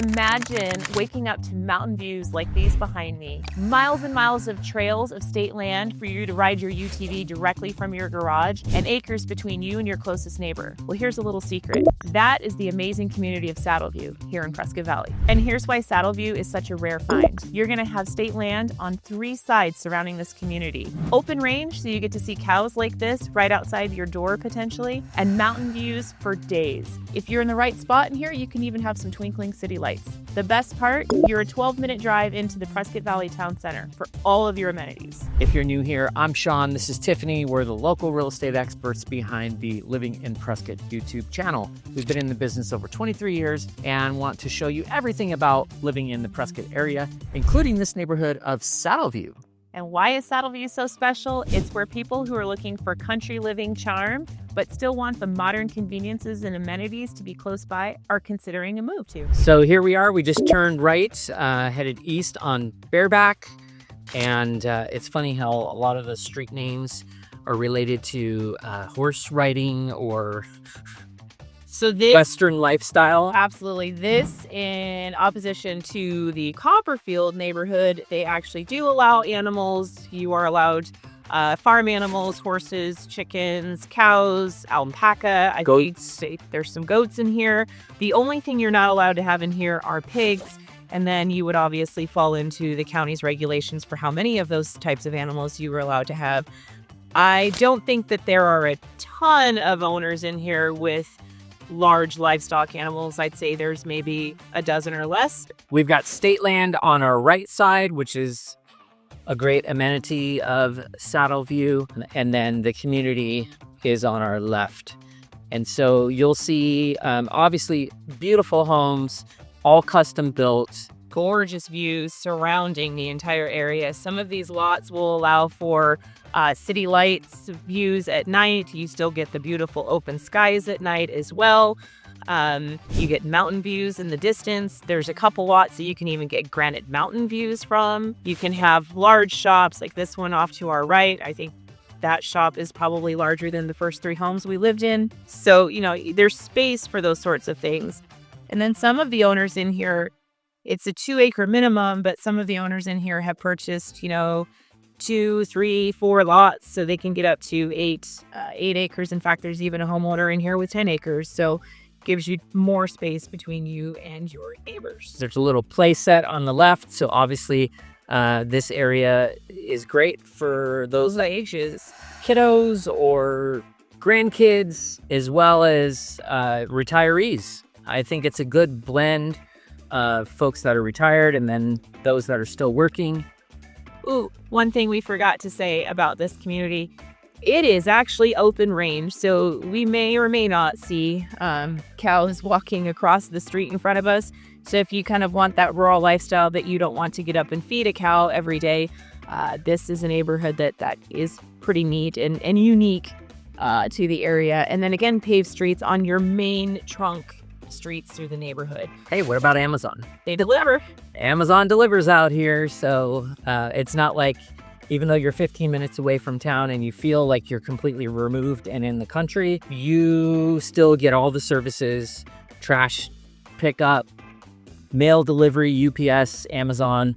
Imagine waking up to mountain views like these behind me. Miles and miles of trails of state land for you to ride your UTV directly from your garage, and acres between you and your closest neighbor. Well, here's a little secret. That is the amazing community of Saddleview here in Prescott Valley. And here's why Saddleview is such a rare find. You're gonna have state land on 3 sides surrounding this community. Open range, so you get to see cows like this right outside your door potentially, and mountain views for days. If you're in the right spot in here, you can even have some twinkling city lights. The best part, you're a 12-minute drive into the Prescott Valley Town Center for all of your amenities. If you're new here, I'm Shawn, this is Tiffany. We're the local real estate experts behind the Living in Prescott YouTube channel. We've been in the business over 23 years and want to show you everything about living in the Prescott area, including this neighborhood of Saddleview. And why is Saddleview so special? It's where people who are looking for country living charm, but still want the modern conveniences and amenities to be close by, are considering a move to. So here we are, we just turned right, headed east on Bareback. And it's funny how a lot of the street names are related to horse riding or Western lifestyle. Absolutely. This, in opposition to the Copperfield neighborhood, they actually do allow animals. You are allowed farm animals, horses, chickens, cows, alpaca, goats. There's some goats in here. The only thing you're not allowed to have in here are pigs. And then you would obviously fall into the county's regulations for how many of those types of animals you were allowed to have. I don't think that there are a ton of owners in here with large livestock animals. I'd say there's maybe a dozen or less. We've got Stateland on our right side, which is a great amenity of Saddleview, and then the community is on our left. And so you'll see obviously beautiful homes, all custom built. Gorgeous views surrounding the entire area. Some of these lots will allow for city lights views at night. You still get the beautiful open skies at night as well. You get mountain views in the distance. There's a couple lots that you can even get granite mountain views from. You can have large shops like this one off to our right. I think that shop is probably larger than the first 3 homes we lived in. So, you know, there's space for those sorts of things. And then some of the owners in here, it's a 2-acre minimum, but some of the owners in here have purchased, 2, 3, 4 lots, so they can get up to 8 acres. In fact, there's even a homeowner in here with 10 acres. So it gives you more space between you and your neighbors. There's a little play set on the left. So obviously this area is great for those ages, kiddos or grandkids, as well as retirees. I think it's a good blend of folks that are retired and then those that are still working. Ooh, one thing we forgot to say about this community, it is actually open range. So we may or may not see cows walking across the street in front of us. So if you kind of want that rural lifestyle that you don't want to get up and feed a cow every day, this is a neighborhood that is pretty neat and unique to the area. And then again, paved streets on your main trunk streets through the neighborhood. Hey, what about Amazon? They deliver. Amazon delivers out here, so it's not like, even though you're 15 minutes away from town and you feel like you're completely removed and in the country, you still get all the services: trash pickup, mail delivery, UPS, Amazon,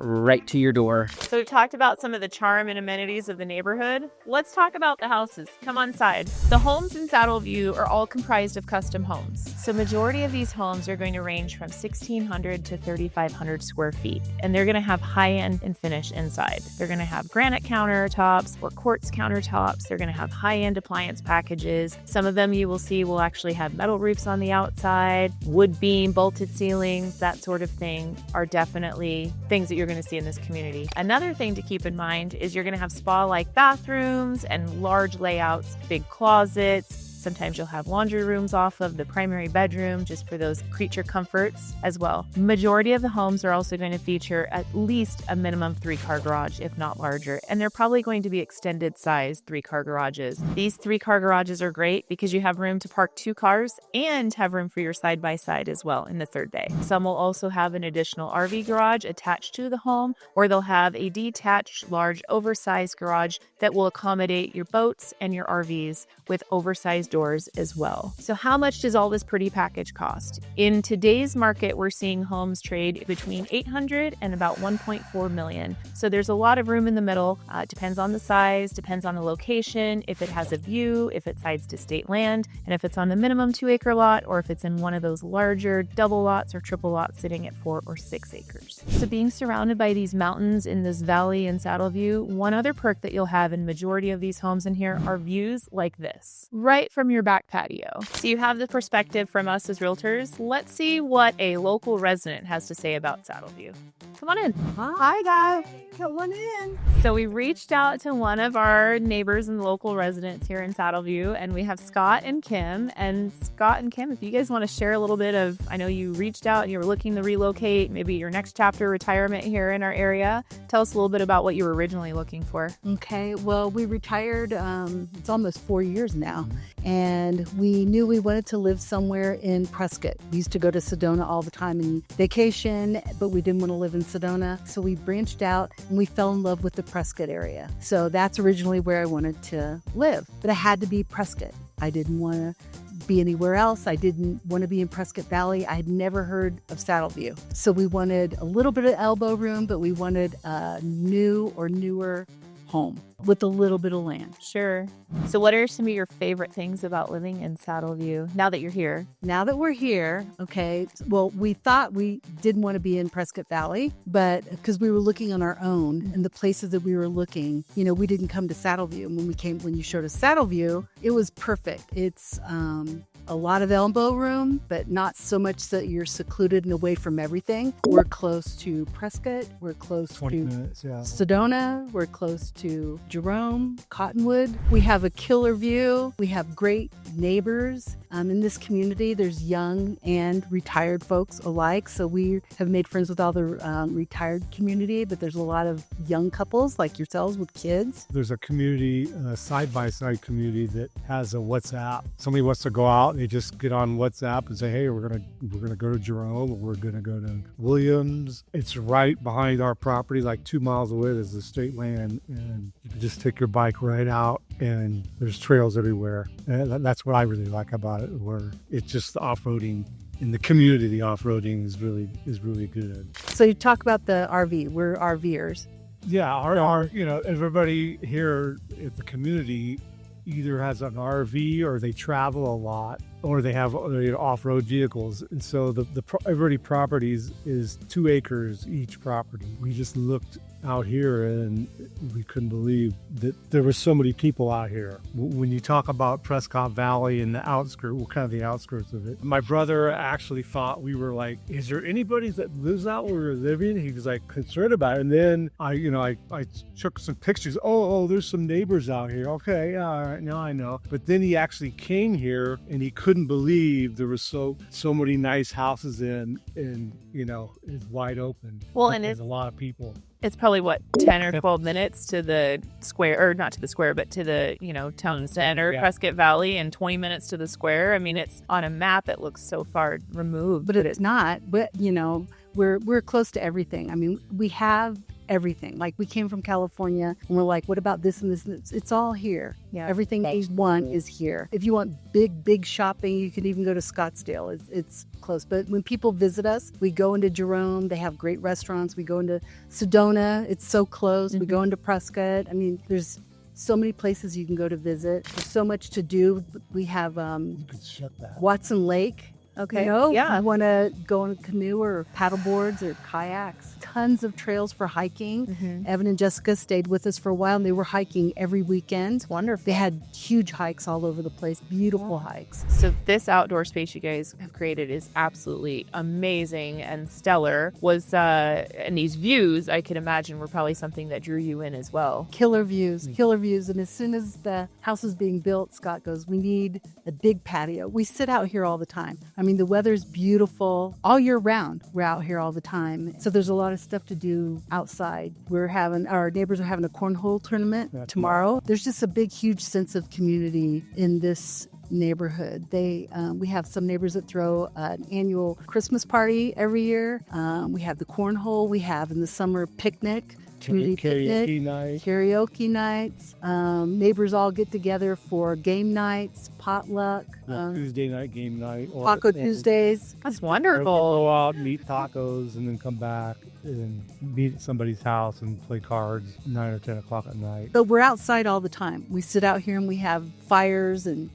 right to your door. So we've talked about some of the charm and amenities of the neighborhood. Let's talk about the houses. Come on inside. The homes in Saddleview are all comprised of custom homes. So majority of these homes are going to range from 1,600 to 3,500 square feet. And they're going to have high-end and finish inside. They're going to have granite countertops or quartz countertops. They're going to have high-end appliance packages. Some of them you will see will actually have metal roofs on the outside, wood beam, bolted ceilings, that sort of thing are definitely things that you're going to see in this community. Another thing to keep in mind is you're going to have spa-like bathrooms and large layouts, big closets. Sometimes you'll have laundry rooms off of the primary bedroom just for those creature comforts as well. Majority of the homes are also going to feature at least a minimum 3-car garage, if not larger, and they're probably going to be extended size 3-car garages. These 3-car garages are great because you have room to park 2 cars and have room for your side-by-side as well in the third bay. Some will also have an additional RV garage attached to the home, or they'll have a detached, large, oversized garage that will accommodate your boats and your RVs with oversized doors doors as well. So how much does all this pretty package cost? In today's market, we're seeing homes trade between $800 and about $1.4 million. So there's a lot of room in the middle. It depends on the size, depends on the location, if it has a view, if it sides to state land, and if it's on the minimum 2-acre lot, or if it's in one of those larger double lots or triple lots sitting at 4 or 6 acres. So being surrounded by these mountains in this valley in Saddleview, one other perk that you'll have in majority of these homes in here are views like this, right from your back patio. So you have the perspective from us as realtors. Let's see what a local resident has to say about Saddleview. Come on in. Hi guys, come on in. So we reached out to one of our neighbors and local residents here in Saddleview, and we have Scott and Kim. And Scott and Kim, if you guys want to share a little bit of, I know you reached out and you were looking to relocate, maybe your next chapter retirement here in our area. Tell us a little bit about what you were originally looking for. Okay, well, we retired, it's almost 4 years now, and we knew we wanted to live somewhere in Prescott. We used to go to Sedona all the time in vacation, but we didn't want to live in Sedona. So we branched out and we fell in love with the Prescott area. So that's originally where I wanted to live, but it had to be Prescott. I didn't want to be anywhere else. I didn't want to be in Prescott Valley. I had never heard of Saddleview. So we wanted a little bit of elbow room, but we wanted a new or newer home with a little bit of land. Sure. So what are some of your favorite things about living in Saddleview now that you're here? Now that we're here, okay, well, we thought we didn't want to be in Prescott Valley, but because we were looking on our own and the places that we were looking, you know, we didn't come to Saddleview. And when you showed us Saddleview, it was perfect. It's a lot of elbow room, but not so much that you're secluded and away from everything. We're close to Prescott. We're close to minutes, yeah. Sedona. We're close to Jerome, Cottonwood. We have a killer view. We have great neighbors. In this community, there's young and retired folks alike. So we have made friends with all the retired community, but there's a lot of young couples like yourselves with kids. There's a community, a side-by-side community that has a WhatsApp. Somebody wants to go out, they just get on WhatsApp and say, hey, we're gonna go to Jerome, or we're gonna go to Williams. It's right behind our property, like 2 miles away. There's the Stateland, and you can just take your bike right out, and there's trails everywhere. And that's what I really like about it, where it's just the off-roading. In the community, the off-roading is really good. So you talk about the RV. We're RVers. Yeah, our everybody here at the community either has an RV or they travel a lot, or they have off-road vehicles. And so everybody properties is 2 acres each property. We just looked out here and we couldn't believe that there were so many people out here. When you talk about Prescott Valley and the outskirts, well, kind of the outskirts of it, my brother actually thought we were like, is there anybody that lives out where we're living? He was like concerned about it. And then I took some pictures. Oh, there's some neighbors out here. Okay, all right, now I know. But then he actually came here and he couldn't believe there was so many nice houses and it's wide open. Well, and there's a lot of people. It's probably 10 or 12 minutes to the square, or not to the square, but to the, town center, Yeah. Prescott Valley, and 20 minutes to the square. I mean, it's on a map. It looks so far removed, But it's not. But, we're close to everything. I mean, we have everything. Like, we came from California and we're like, what about this and this? And this? It's all here. Yeah. Everything you want is here. If you want big shopping, you can even go to Scottsdale. It's close. But when people visit us, we go into Jerome. They have great restaurants. We go into Sedona. It's so close. We go into Prescott. I mean, there's so many places you can go to visit. There's so much to do. We have You could shut that. Watson Lake. Okay. Yeah. You want to go on a canoe or paddle boards or kayaks. Tons of trails for hiking. Evan and Jessica stayed with us for a while, and they were hiking every weekend. Wonderful. They had huge hikes all over the place. Beautiful hikes. So this outdoor space you guys have created is absolutely amazing and stellar. And these views, I could imagine, were probably something that drew you in as well. Killer views. And as soon as the house is being built, Scott goes, we need a big patio. We sit out here all the time. I mean, the weather's beautiful all year round. We're out here all the time. So there's a lot of stuff to do outside. Our neighbors are having a cornhole tournament tomorrow. There's just a big, huge sense of community in this neighborhood. We have some neighbors that throw an annual Christmas party every year. We have the cornhole. We have in the summer picnic. community picnic, night. karaoke nights. Neighbors all get together for game nights, potluck, Tuesday night game night. Taco Tuesdays. That's Or wonderful. go out and eat tacos and then come back and meet at somebody's house and play cards 9 or 10 o'clock at night. But we're outside all the time. We sit out here and we have fires and,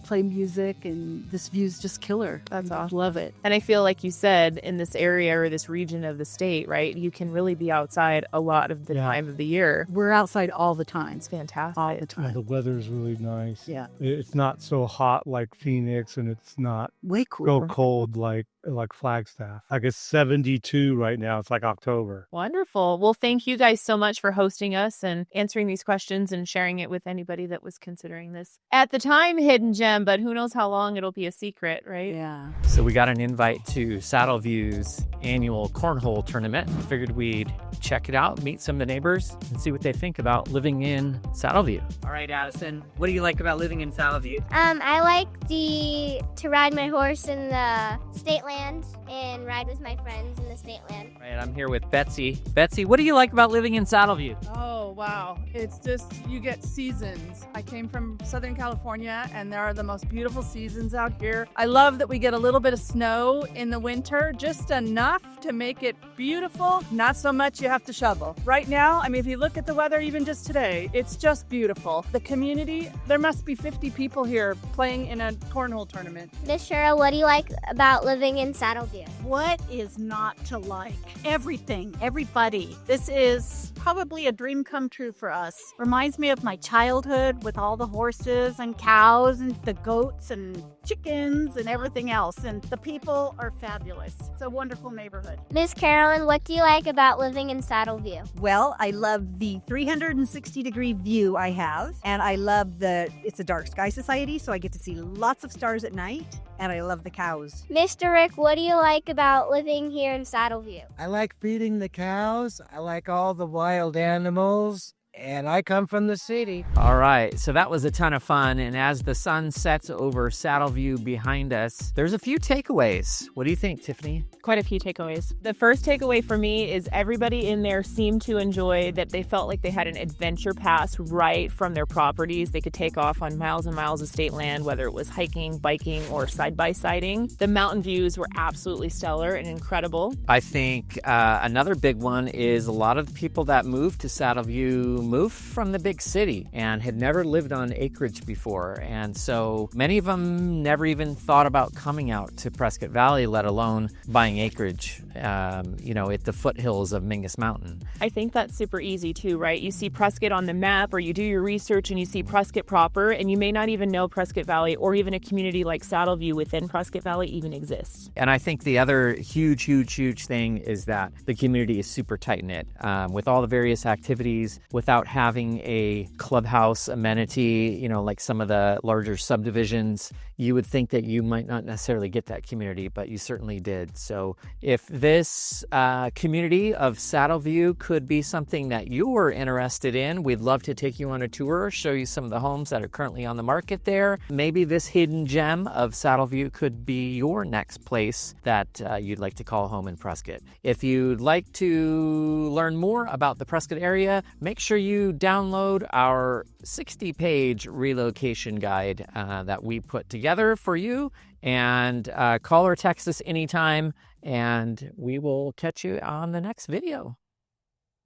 play music, and this view's just killer. That's awesome. Love it. And I feel like you said, in this area or this region of the state, right, you can really be outside a lot of the time of the year. We're outside all the time. It's fantastic. All the time. The weather's really nice. Yeah. It's not so hot like Phoenix, and it's not Way so cool. cold like Flagstaff. Like it's 72 right now. It's like October. Wonderful. Well, thank you guys so much for hosting us and answering these questions and sharing it with anybody that was considering this at the time hidden gem, but who knows how long it'll be a secret, right? Yeah. So we got an invite to Saddleview's annual Cornhole Tournament. Figured we'd check it out, meet some of the neighbors, and see what they think about living in Saddleview. All right, Addison, what do you like about living in Saddleview? I like to ride my horse in the Stateland and ride with my friends in the Stateland. All right, I'm here with Betsy. Betsy, what do you like about living in Saddleview? Oh, wow. It's just, you get seasons. I came from Southern California, and there are the most beautiful seasons out here. I love that we get a little bit of snow in the winter, just enough to make it beautiful. Not so much you have to shovel. Right now, if you look at the weather, even just today, it's just beautiful. The community, there must be 50 people here playing in a cornhole tournament. Miss Cheryl, what do you like about living in Saddleview? What is not to like? Everything, everybody. This is probably a dream come true for us. Reminds me of my childhood with all the horses and cows and the goats and chickens and everything else. And the people are fabulous. It's a wonderful neighborhood. Miss Carolyn, what do you like about living in Saddleview? Well, I love the 360-degree view I have, and I love it's a dark sky society, so I get to see lots of stars at night, and I love the cows. Mr. Rick, what do you like about living here in Saddleview? I like feeding the cows. I like all the wild animals. And I come from the city. All right, so that was a ton of fun. And as the sun sets over Saddleview behind us, there's a few takeaways. What do you think, Tiffany? Quite a few takeaways. The first takeaway for me is everybody in there seemed to enjoy that they felt like they had an adventure pass right from their properties. They could take off on miles and miles of state land, whether it was hiking, biking, or side-by-siding. The mountain views were absolutely stellar and incredible. I think another big one is a lot of people that moved to Saddleview moved from the big city and had never lived on acreage before. And so many of them never even thought about coming out to Prescott Valley, let alone buying acreage, at the foothills of Mingus Mountain. I think that's super easy too, right? You see Prescott on the map or you do your research and you see Prescott proper, and you may not even know Prescott Valley or even a community like Saddleview within Prescott Valley even exists. And I think the other huge thing is that the community is super tight-knit with all the various activities without having a clubhouse amenity, like some of the larger subdivisions. You would think that you might not necessarily get that community, but you certainly did. So if this community of Saddleview could be something that you were interested in, we'd love to take you on a tour, show you some of the homes that are currently on the market there. Maybe this hidden gem of Saddleview could be your next place that you'd like to call home in Prescott. If you'd like to learn more about the Prescott area, make sure you download our 60-page relocation guide that we put together for you, and call or text us anytime, and we will catch you on the next video.